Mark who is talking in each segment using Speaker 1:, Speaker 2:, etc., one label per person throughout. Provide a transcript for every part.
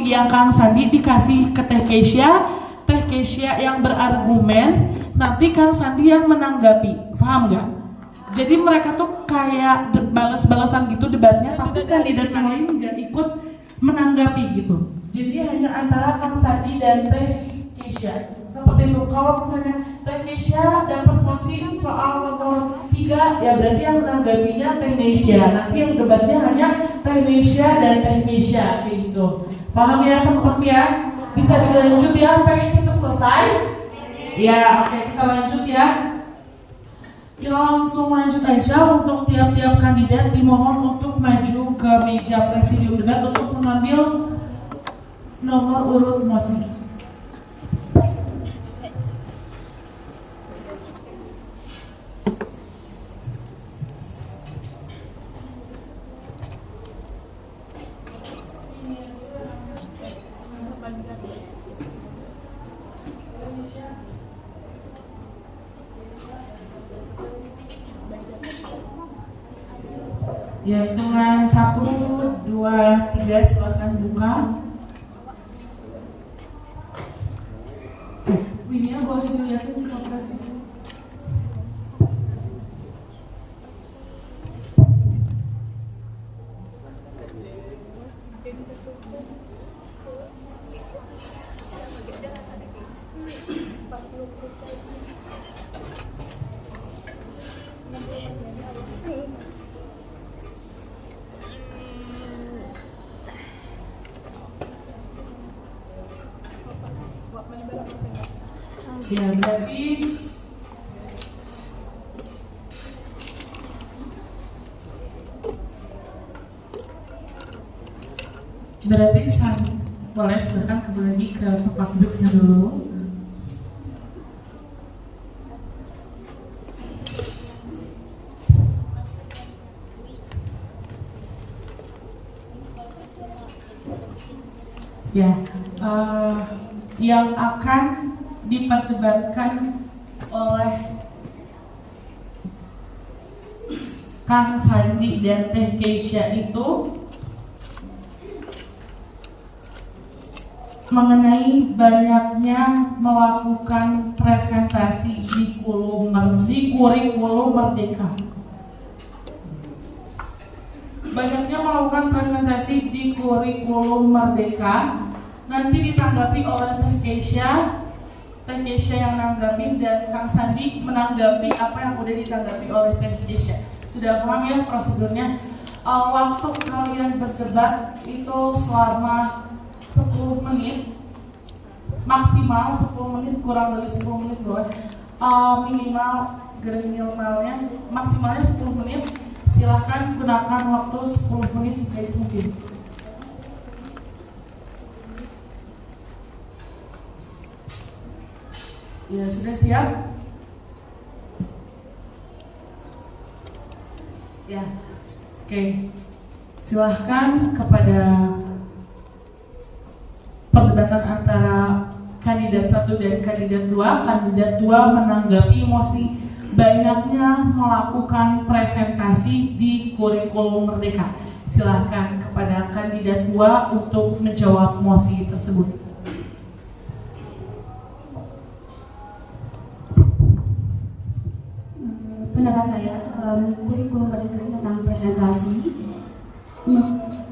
Speaker 1: yang Kang Sandi dikasih ke Teh Keisha yang berargumen, nanti Kang Sandi yang menanggapi, paham nggak? Jadi mereka tuh kayak balas-balasan gitu debatnya, tapi kandidat yang lain nggak ikut menanggapi gitu. Jadi hanya antara Kang Sandi dan Teh Keisha. Seperti itu. Kalau misalnya Teh Keisha dapat posisi soal nomor 3, ya berarti yang menanggapinya Teh Keisha. Nanti yang debatnya hanya Teh Keisha dan Teh Keisha kayak gitu. Paham ya teman-teman ya? Bisa dilanjut ya, pengen cepat selesai? Ya, oke, kita lanjut ya. Kita langsung lanjut aja. Untuk tiap-tiap kandidat dimohon untuk maju ke meja presidium debat untuk mengambil nomor urut mosi. Ya, hitungan 1, 2, 3, silakan buka. Winia boleh dilihatin ke operasi. Ya, berarti boleh silakan kembali lagi ke tempat duduknya dulu. Ya, yang akan diperdebatkan oleh Kang Sandi dan Teh Keisha itu mengenai banyaknya melakukan presentasi di kurikulum Merdeka. Banyaknya melakukan presentasi di kurikulum Merdeka. Nanti ditanggapi oleh Teh Keisha yang nanggapin dan Kang Sandi menanggapi apa yang udah ditanggapi oleh Teh Keisha. Sudah paham ya prosedurnya? Waktu kalian berdebat itu selama 10 menit, maksimal 10 menit, kurang dari 10 menit boleh. Minimalnya maksimalnya 10 menit. Silahkan gunakan waktu 10 menit sebaik mungkin. Ya, sudah siap? Ya, oke. Silahkan kepada perdebatan antara kandidat 1 dan kandidat 2. Kandidat 2 menanggapi mosi banyaknya melakukan presentasi di kurikulum Merdeka. Silahkan kepada kandidat 2 untuk menjawab mosi tersebut.
Speaker 2: Pendapat saya, kurikulum Merdeka tentang presentasi.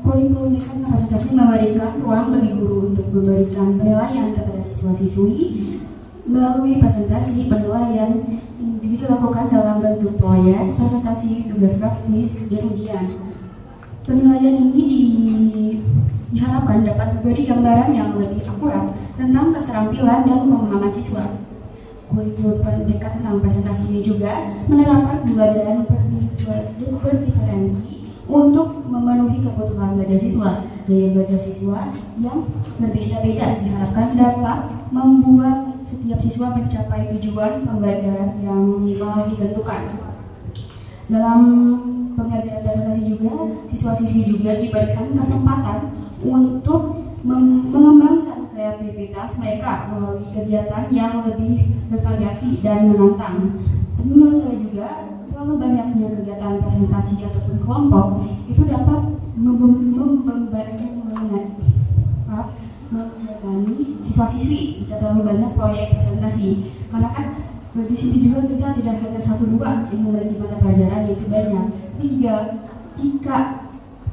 Speaker 2: Kurikulum Merdeka tentang presentasi memberikan ruang bagi guru untuk memberikan penilaian kepada siswa-siswi melalui presentasi. Penilaian ini dilakukan dalam bentuk proyek, presentasi, tugas praktis, dan ujian. Penilaian ini diharapkan dapat memberi gambaran yang lebih akurat tentang keterampilan dan pemahaman siswa. Kurikulum Merdeka tentang presentasi ini juga menerapkan pembelajaran berdiferensi untuk memenuhi kebutuhan belajar siswa. Gaya belajar siswa yang berbeda-beda diharapkan dapat membuat setiap siswa mencapai tujuan pembelajaran yang telah ditentukan. Dalam pembelajaran presentasi juga, siswa-siswi juga diberikan kesempatan untuk mengembangkan kreativitas mereka melalui kegiatan yang lebih bervariasi dan menantang. Tapi menurut saya juga, terlalu banyaknya kegiatan presentasi ataupun kelompok itu dapat membebani membebani siswa-siswi jika terlalu banyak proyek presentasi. Karena kan di sini juga kita tidak hanya 1-2 yang memiliki mata pelajaran, yaitu banyak. Tapi jika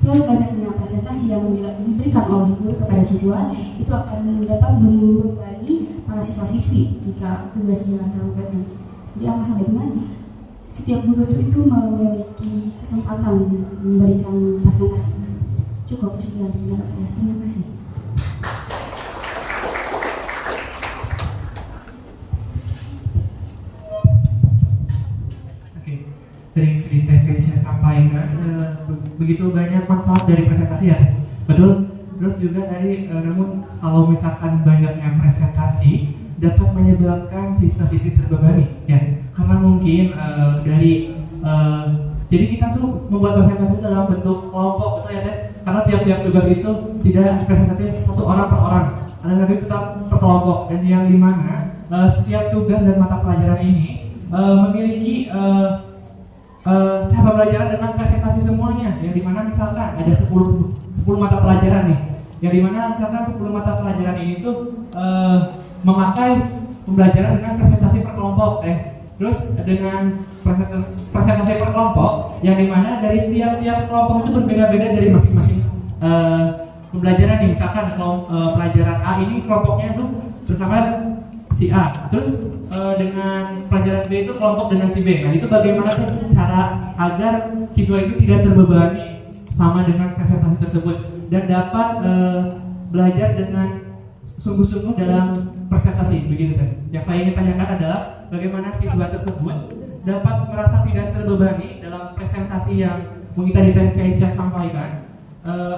Speaker 2: terlalu banyaknya presentasi yang diberikan oleh guru kepada siswa, itu akan dapat membebani para siswa-siswi jika tugasnya terlalu banyak. Jadi apa sebaiknya setiap guru itu memiliki kesempatan memberikan presentasi. Cukup sekian pendapat saya. Terima kasih.
Speaker 3: Sering tadi saya sampaikan begitu banyak manfaat dari presentasi ya, betul. Terus juga tadi namun kalau misalkan banyaknya presentasi dapat menyebabkan siswa-siswi terbebani ya, karena mungkin jadi kita tuh membuat presentasi dalam bentuk kelompok, betul ya teh, karena tiap-tiap tugas itu tidak presentasi satu orang per orang, tapi tetap per kelompok, dan yang dimana setiap tugas dan mata pelajaran ini memiliki cara pembelajaran dengan presentasi semuanya, yang dimana misalkan ada 10 mata pelajaran nih, yang dimana misalkan 10 mata pelajaran ini tuh memakai pembelajaran dengan presentasi per kelompok terus dengan presentasi per kelompok, yang dimana dari tiap-tiap kelompok itu berbeda-beda dari masing-masing pembelajaran nih. Misalkan pelajaran A ini kelompoknya tuh bersama si A, terus dengan pelajaran B itu kelompok dengan si B. Nah itu bagaimana sih cara agar siswa itu tidak terbebani sama dengan presentasi tersebut dan dapat belajar dengan sungguh-sungguh dalam presentasi, begitu kan? Yang saya ingin tanyakan adalah bagaimana siswa tersebut dapat merasa tidak terbebani dalam presentasi yang mungkin tadi saya sampaikan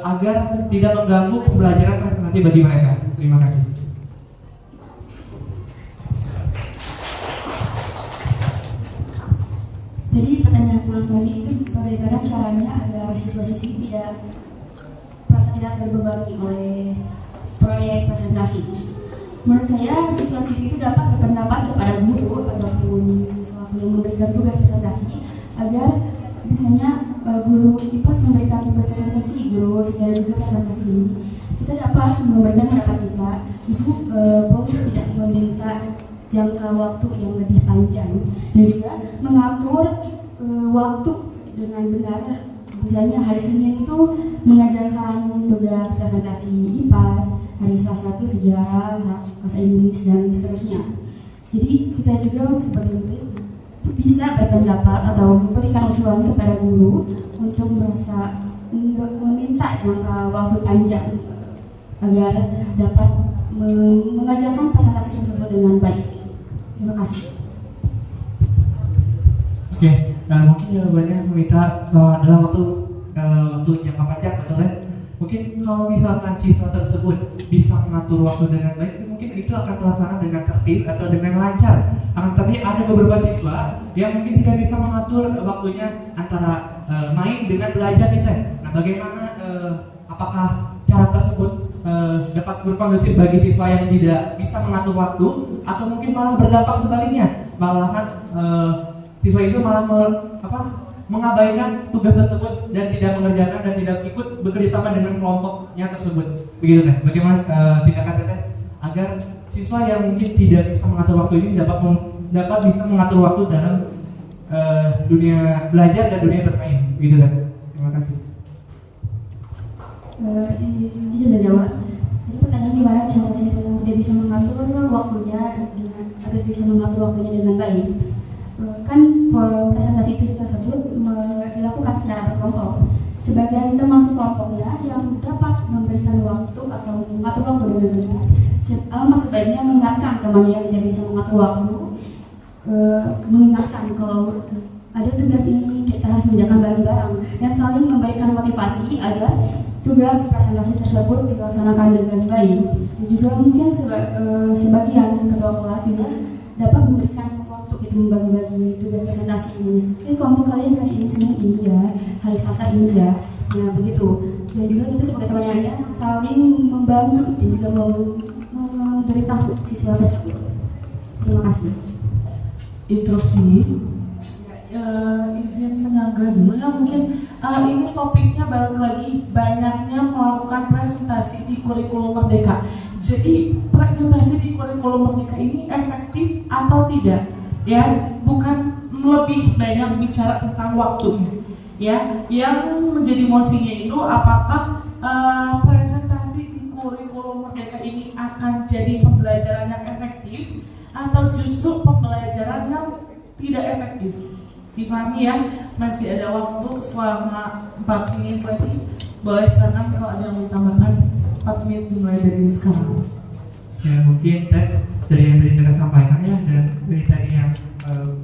Speaker 3: agar tidak mengganggu pembelajaran presentasi bagi mereka. Terima kasih.
Speaker 2: Jadi pertanyaan Mas Lani itu bagaimana caranya agar siswa-siswi tidak merasa tidak terbebani oleh proyek presentasi. Menurut saya siswa-siswi itu dapat berpendapat kepada guru ataupun selaku yang memberikan tugas presentasi agar misalnya guru IPAS memberikan tugas presentasi, guru sejarah juga presentasi ini, kita dapat memberikan pendapat kita. Ibu boleh tidak meminta jangka waktu yang lebih panjang dan juga mengatur waktu dengan benar. Misalnya hari Senin itu mengajarkan tugas presentasi IPAS, hari Selasa itu sejarah, bahasa Inggris dan seterusnya. Jadi kita juga sebagai murid bisa berpendapat atau memberikan usulan kepada guru untuk meminta jangka waktu panjang agar dapat mengerjakan presentasi tersebut dengan baik. Terima kasih.
Speaker 3: Oke, mungkin jawabannya meminta dalam waktu jangka panjang, betul ya? Mungkin kalau misalkan siswa tersebut bisa mengatur waktu dengan baik, mungkin itu akan terlaksana dengan tertib atau dengan lancar. Tapi ada beberapa siswa yang mungkin tidak bisa mengatur waktunya antara main dengan belajar kita. Nah, bagaimana apakah cara tersebut dapat berkondusif bagi siswa yang tidak bisa mengatur waktu, atau mungkin malah berdampak sebaliknya, malahan siswa itu malah mengabaikan tugas tersebut dan tidak mengerjakan dan tidak ikut bekerja sama dengan kelompoknya tersebut, begitu kan? Bagaimana tindakan teteh agar siswa yang mungkin tidak bisa mengatur waktu ini dapat bisa mengatur waktu dalam dunia belajar dan dunia bermain, begitu kan? Terima kasih.
Speaker 2: Izin menjawab. Jadi pertanyaan gimana cara siswa yang tidak bisa mengatur waktunya agar bisa mengatur waktunya dengan baik? Kan presentasi tersebut dilakukan secara berkelompok. Sebagai teman sekelompoknya yang dapat memberikan waktu atau mengatur waktu dengan benar, sebaiknya mengingatkan temannya yang tidak bisa mengatur waktu, mengingatkan kalau ada tugas ini kita harus mengerjakan bareng-bareng, dan saling memberikan motivasi agar tugas presentasi tersebut dilaksanakan dengan baik. Dan juga mungkin sebagian ketua kelas juga dapat memberikan waktu kita membagi-bagi tugas presentasi ini. Kelompok kalian hari ini Senin ini ya, hari Selasa ini ya. Nah begitu. Dan juga kita sebagai temannya saling membantu dan juga memberitahu siswa tersebut. Terima kasih.
Speaker 1: Interupsi. Izin menyanggah dulu ya, mungkin ini topiknya balik lagi banyaknya melakukan presentasi di kurikulum Merdeka. Jadi presentasi di kurikulum merdeka ini efektif atau tidak? Ya, bukan lebih banyak bicara tentang waktunya. Ya, yang menjadi mosinya itu apakah presentasi di kurikulum merdeka ini akan jadi pembelajaran yang efektif atau justru pembelajaran yang tidak efektif? Dipahami ya, masih ada waktu selama 4 menit berarti. Boleh silakan kalau ada yang mau ditambahkan. 4 menit dimulai dari sekarang.
Speaker 3: Ya mungkin dari yang tadi Anda sampaikan ya, dan dari tadi yang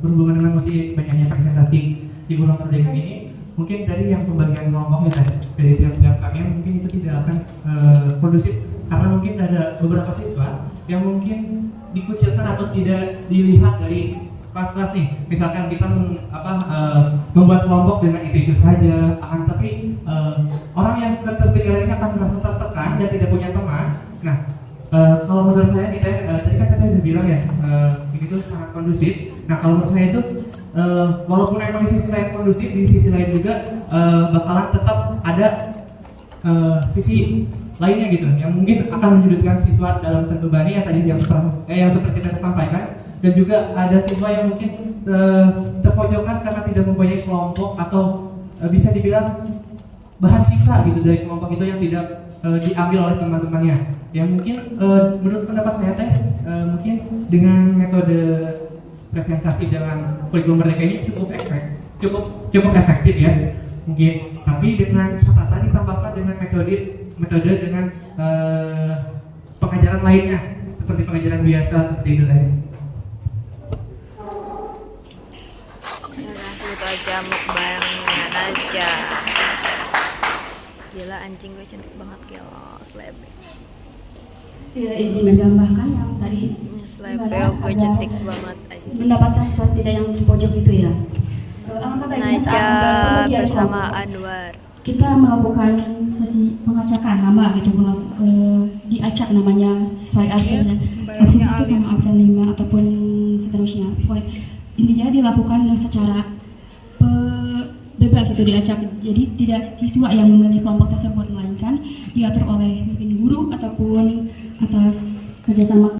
Speaker 3: berhubungan dengan masih banyaknya presentasi di kurikulum merdeka ini, mungkin dari yang pembagian kelompok ya dari tiap-tiap KM mungkin itu tidak akan kondusif, karena mungkin ada beberapa siswa yang mungkin dikucilkan atau tidak dilihat dari kelas-kelas nih. Misalkan kita membuat kelompok dengan itu saja, akan tapi orang yang ketertinggalan ini akan merasa tertekan dan tidak punya teman. Nah, kalau menurut saya tadi kan kita udah bilang ya, itu sangat kondusif. Nah, kalau menurut saya itu walaupun emang di sisi lain kondusif, di sisi lain juga bakalan tetap ada sisi lainnya gitu, yang mungkin akan menyudutkan siswa dalam terbebani yang tadi yang seperti kita sampaikan, dan juga ada siswa yang mungkin terpojokkan karena tidak mempunyai kelompok atau bisa dibilang bahan sisa gitu dari kelompok itu yang tidak diambil oleh teman-temannya. Yang mungkin menurut pendapat saya mungkin dengan metode presentasi dengan kurikulum merdeka ini cukup efektif ya mungkin, tapi dengan catatan ditambahkan dengan metode dengan pengajaran lainnya seperti pengajaran biasa seperti itu tadi.
Speaker 4: Itu aja mukbangnya aja. Gila anjing gue cantik banget gila slebe.
Speaker 2: Ya, izin menambahkan yang tadi
Speaker 4: Slebe gue cantik banget aja.
Speaker 2: mendapatkan sesuatu tidak yang di pojok itu ya. Alangkah baiknya saat pembagian
Speaker 4: bersama
Speaker 2: kelompok,
Speaker 4: Anwar.
Speaker 2: kita melakukan sesi pengacakan nama gitu, diacak namanya sesuai absen. Absen 1 sama absen 5 ataupun seterusnya. Intinya dilakukan secara bebas itu diacak. Jadi tidak siswa yang memilih kelompok tersebut, melainkan diatur oleh mungkin guru ataupun atas kerjasama